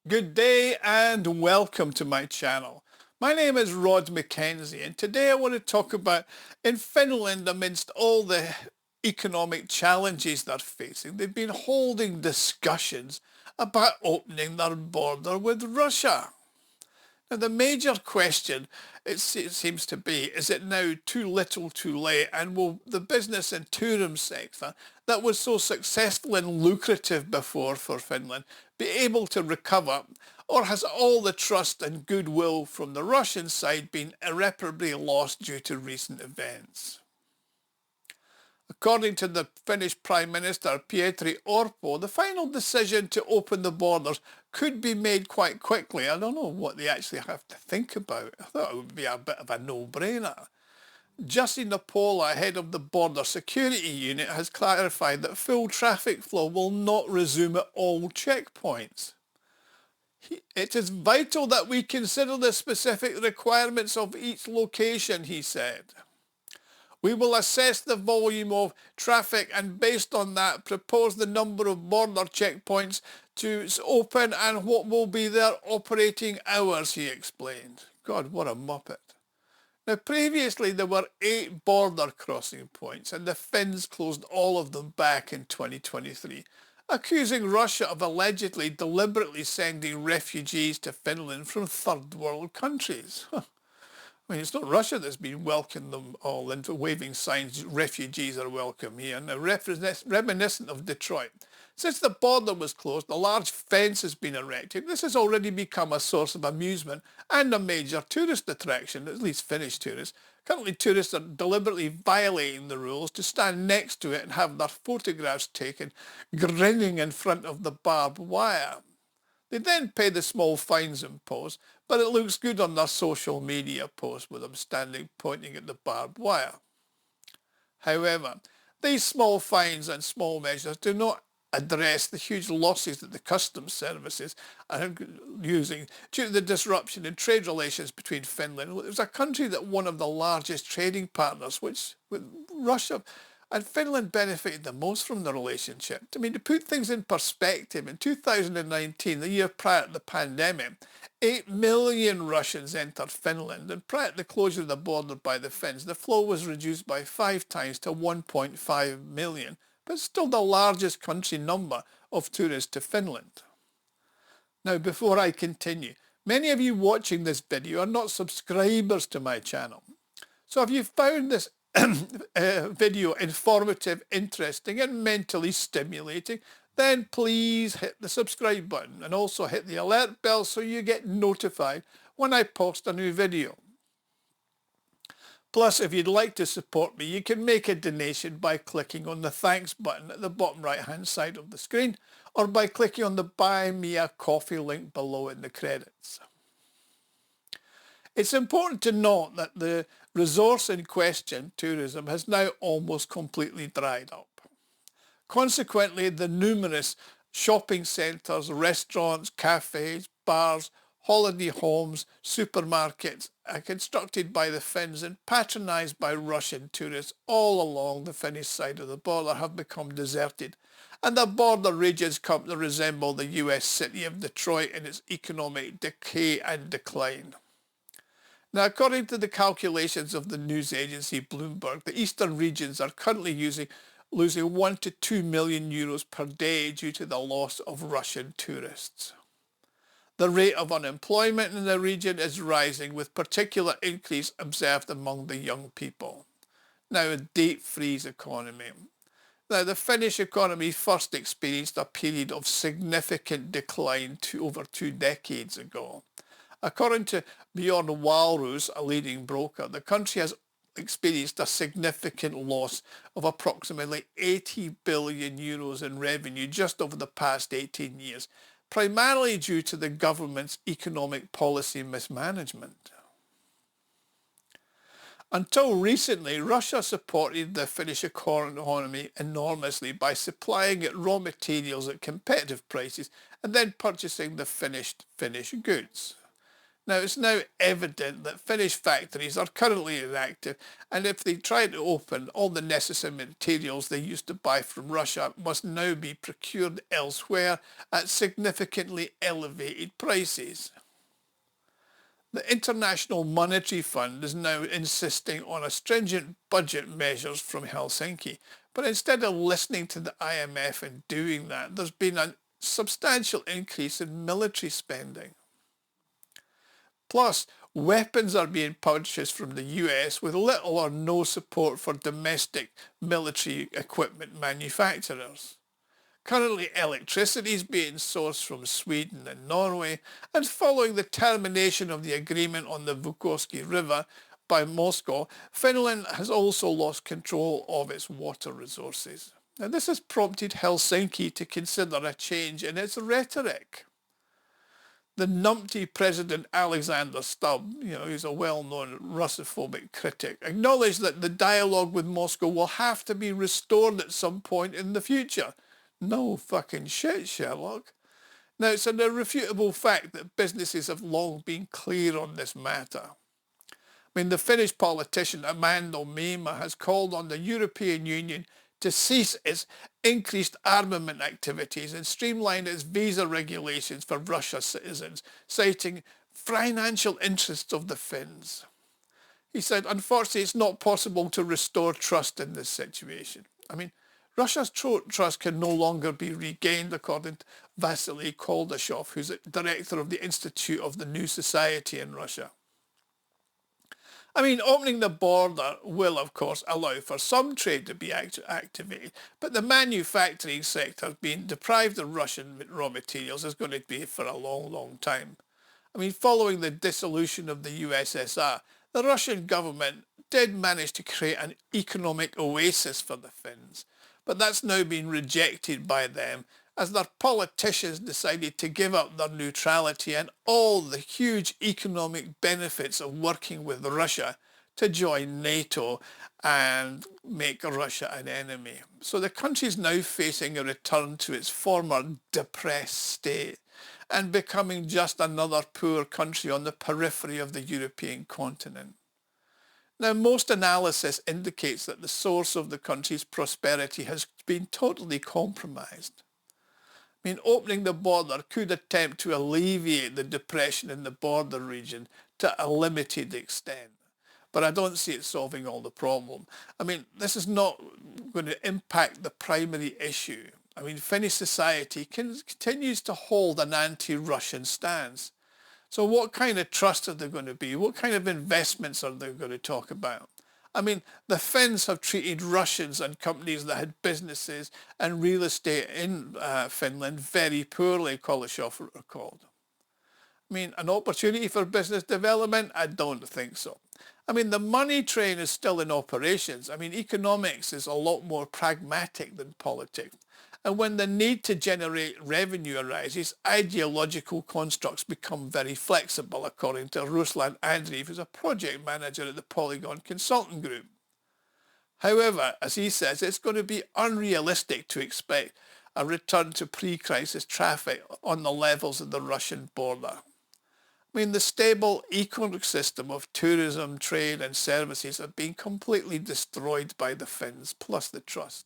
Good day and welcome to my channel. My name is Rhod Mackenzie, and today I want to talk about in Finland, amidst all the economic challenges they're facing, they've been holding discussions about opening their border with Russia. Now, the major question, it seems to be, is it now too little too late, and will the business and tourism sector that was so successful and lucrative before for Finland be able to recover, or has all the trust and goodwill from the Russian side been irreparably lost due to recent events? According to the Finnish Prime Minister Petteri Orpo, the final decision to open the borders could be made quite quickly. I don't know what they actually have to think about. I thought it would be a bit of a no-brainer. Jussi Napola, head of the Border Security Unit, has clarified that full traffic flow will not resume at all checkpoints. It is vital that we consider the specific requirements of each location, he said. We will assess the volume of traffic and based on that propose the number of border checkpoints to open and what will be their operating hours, he explained. God, what a muppet. Now, previously there were 8 border crossing points and the Finns closed all of them back in 2023, accusing Russia of allegedly deliberately sending refugees to Finland from third world countries. I mean, it's not Russia that's been welcoming them all into waving signs, refugees are welcome here. Now, reminiscent of Detroit. Since the border was closed, a large fence has been erected. This has already become a source of amusement and a major tourist attraction, at least Finnish tourists. Currently, tourists are deliberately violating the rules to stand next to it and have their photographs taken, grinning in front of the barbed wire. They then pay the small fines imposed, but it looks good on their social media posts with them standing pointing at the barbed wire. However, these small fines and small measures do not address the huge losses that the customs services are using due to the disruption in trade relations between Finland. It was a country that one of the largest trading partners, which with Russia, and Finland benefited the most from the relationship. I mean, to put things in perspective, in 2019, the year prior to the pandemic, 8 million Russians entered Finland, and prior to the closure of the border by the Finns, the flow was reduced by 5 times to 1.5 million, but still the largest country number of tourists to Finland. Now, before I continue, many of you watching this video are not subscribers to my channel. So if you found this video informative, interesting and mentally stimulating, then please hit the subscribe button and also hit the alert bell so you get notified when I post a new video. Plus, if you'd like to support me, you can make a donation by clicking on the thanks button at the bottom right hand side of the screen or by clicking on the Buy Me a Coffee link below in the credits. It's important to note that the resource in question, tourism, has now almost completely dried up. Consequently, the numerous shopping centres, restaurants, cafes, bars, holiday homes, supermarkets are constructed by the Finns and patronised by Russian tourists all along the Finnish side of the border have become deserted, and the border regions come to resemble the US city of Detroit in its economic decay and decline. Now, according to the calculations of the news agency Bloomberg, the eastern regions are currently losing 1 to 2 million euros per day due to the loss of Russian tourists. The rate of unemployment in the region is rising, with particular increase observed among the young people. Now, a deep freeze economy. Now, the Finnish economy first experienced a period of significant decline over 2 decades ago. According to Bjorn Wahlroos, a leading broker, the country has experienced a significant loss of approximately 80 billion euros in revenue just over the past 18 years, primarily due to the government's economic policy mismanagement. Until recently, Russia supported the Finnish economy enormously by supplying it raw materials at competitive prices and then purchasing the finished Finnish goods. Now, it's now evident that Finnish factories are currently inactive, and if they try to open, all the necessary materials they used to buy from Russia must now be procured elsewhere at significantly elevated prices. The International Monetary Fund is now insisting on a stringent budget measures from Helsinki, but instead of listening to the IMF and doing that, there's been a substantial increase in military spending. Plus, weapons are being purchased from the US with little or no support for domestic military equipment manufacturers. Currently, electricity is being sourced from Sweden and Norway, and following the termination of the agreement on the Vukoski River by Moscow, Finland has also lost control of its water resources. Now, this has prompted Helsinki to consider a change in its rhetoric. The numpty President Alexander Stubb, who's a well-known Russophobic critic, acknowledged that the dialogue with Moscow will have to be restored at some point in the future. No fucking shit, Sherlock. Now, it's an irrefutable fact that businesses have long been clear on this matter. I mean, the Finnish politician Amanda Meima has called on the European Union to cease its increased armament activities and streamline its visa regulations for Russia citizens, citing financial interests of the Finns. He said, unfortunately, it's not possible to restore trust in this situation. I mean, Russia's trust can no longer be regained, according to Vasily Koldashov, who's the director of the Institute of the New Society in Russia. I mean, opening the border will, of course, allow for some trade to be activated, but the manufacturing sector being deprived of Russian raw materials is going to be for a long, long time. I mean, following the dissolution of the USSR, the Russian government did manage to create an economic oasis for the Finns, but that's now been rejected by them as their politicians decided to give up their neutrality and all the huge economic benefits of working with Russia to join NATO and make Russia an enemy. So the country is now facing a return to its former depressed state and becoming just another poor country on the periphery of the European continent. Now, most analysis indicates that the source of the country's prosperity has been totally compromised. I mean, opening the border could attempt to alleviate the depression in the border region to a limited extent, but I don't see it solving all the problem. I mean, this is not going to impact the primary issue. I mean, Finnish society continues to hold an anti-Russian stance. So what kind of trust are there going to be? What kind of investments are they going to talk about? I mean, the Finns have treated Russians and companies that had businesses and real estate in Finland very poorly, Kuleshov recalled. I mean, an opportunity for business development? I don't think so. I mean, the money train is still in operations. I mean, economics is a lot more pragmatic than politics. And when the need to generate revenue arises, ideological constructs become very flexible, according to Ruslan Andreev, who's a project manager at the Polygon Consulting Group. However, as he says, it's going to be unrealistic to expect a return to pre-crisis traffic on the levels of the Russian border. I mean, the stable ecosystem of tourism, trade and services have been completely destroyed by the Finns, plus the trust.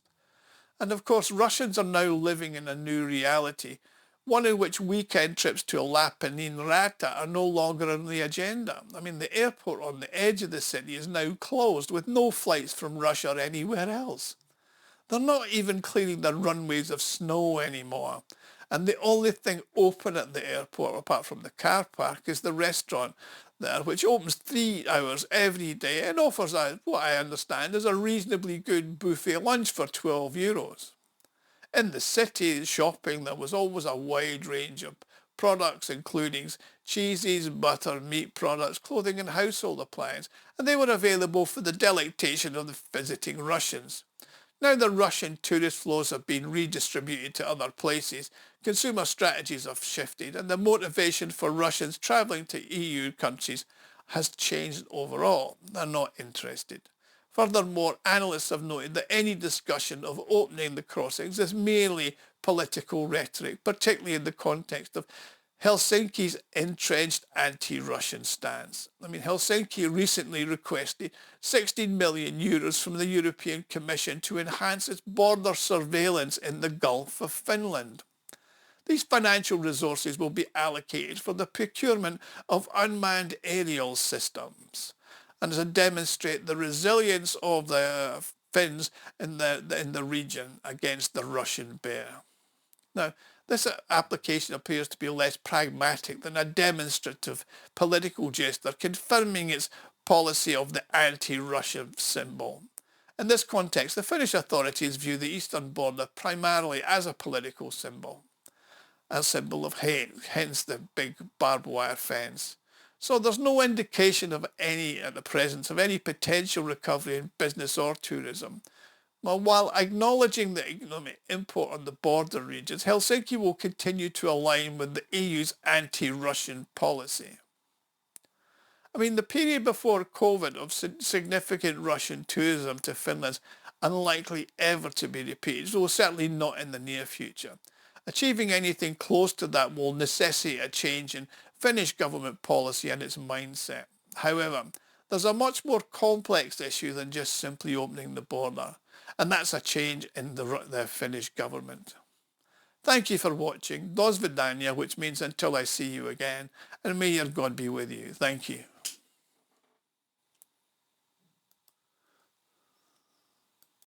And of course, Russians are now living in a new reality, one in which weekend trips to Lapanin Rata are no longer on the agenda. I mean, the airport on the edge of the city is now closed with no flights from Russia or anywhere else. They're not even clearing the runways of snow anymore. And the only thing open at the airport, apart from the car park, is the restaurant there, which opens 3 hours every day and offers, what I understand, is a reasonably good buffet lunch for €12. In the city shopping, there was always a wide range of products, including cheeses, butter, meat products, clothing and household appliances, and they were available for the delectation of the visiting Russians. Now the Russian tourist flows have been redistributed to other places, consumer strategies have shifted, and the motivation for Russians travelling to EU countries has changed overall. They're not interested. Furthermore, analysts have noted that any discussion of opening the crossings is merely political rhetoric, particularly in the context of Helsinki's entrenched anti-Russian stance. I mean, Helsinki recently requested 16 million euros from the European Commission to enhance its border surveillance in the Gulf of Finland. These financial resources will be allocated for the procurement of unmanned aerial systems and to demonstrate the resilience of the Finns in the region against the Russian bear. Now, this application appears to be less pragmatic than a demonstrative political gesture confirming its policy of the anti-Russia symbol. In this context, the Finnish authorities view the eastern border primarily as a political symbol, a symbol of hate, hence the big barbed wire fence. So there's no indication of at the present, of any potential recovery in business or tourism. Well, while acknowledging the economic import on the border regions, Helsinki will continue to align with the EU's anti-Russian policy. I mean, the period before COVID of significant Russian tourism to Finland is unlikely ever to be repeated, though certainly not in the near future. Achieving anything close to that will necessitate a change in Finnish government policy and its mindset. However, there's a much more complex issue than just simply opening the border, and that's a change in the Finnish government. Thank you for watching. Do svidania, which means until I see you again, and may your God be with you. Thank you.